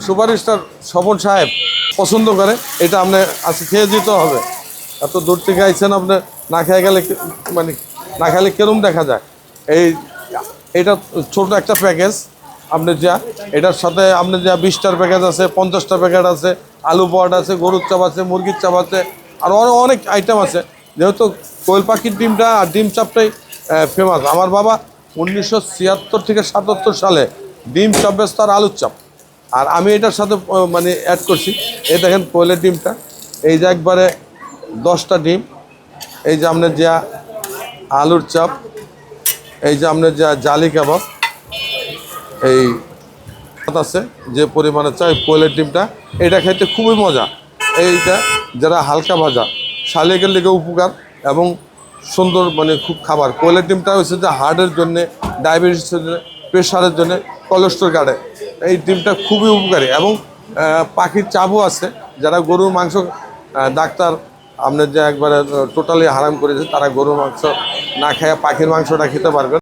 Superstar Swapan সাহেব পছন্দ করে, এটা আপনি আজকে খেয়ে দিতে হবে। এত দূর থেকে আইছেন, আপনি না খেয়ে গেলে মানে না খেলে কেরম দেখা যায়। এই এটা ছোট একটা প্যাকেজ, আপনি যা এটার সাথে আপনি যা 20টার প্যাকেজ আছে, 50টা প্যাকেট আছে, আলু পরোটা আছে, গরুর চাপ আছে, মুরগির চাপ আছে, আর অনেক আইটেম আছে। যেহেতু কোয়েল পাখির ডিমটা আর ডিম চাপটাই ফেমাস। আমার বাবা 1976 থেকে 77 সালে ডিম চাপ বেচত আর আলুর চাপ, আর আমি এটার সাথে মানে অ্যাড করছি। এই দেখেন কোয়েলের ডিমটা, এই যে একবারে 10টা ডিম, এই যে আপনার যা আলুর চাপ, এই যে আপনার যা জালি কাবাব, এই আছে যে পরিমাণে চাই কোয়েলের ডিমটা, এটা খেতে খুবই মজা। এইটা যারা হালকা ভাজা শালিকের লেগে উপকার এবং সুন্দর, মানে খুব খাবার। কোয়েলের ডিমটা হচ্ছে যে হার্টের জন্যে, ডায়াবেটিসের জন্য, প্রেশারের জন্য, কোলেস্ট্রল কাটে। এই ডিমটা খুবই উপকারী। এবং পাখির চাপও আছে। যারা গরুর মাংস ডাক্তার আপনার যে একবারে টোটালি হারাম করেছে, তারা গরুর মাংস না খেয়ে পাখির মাংসটা খেতে পারবেন।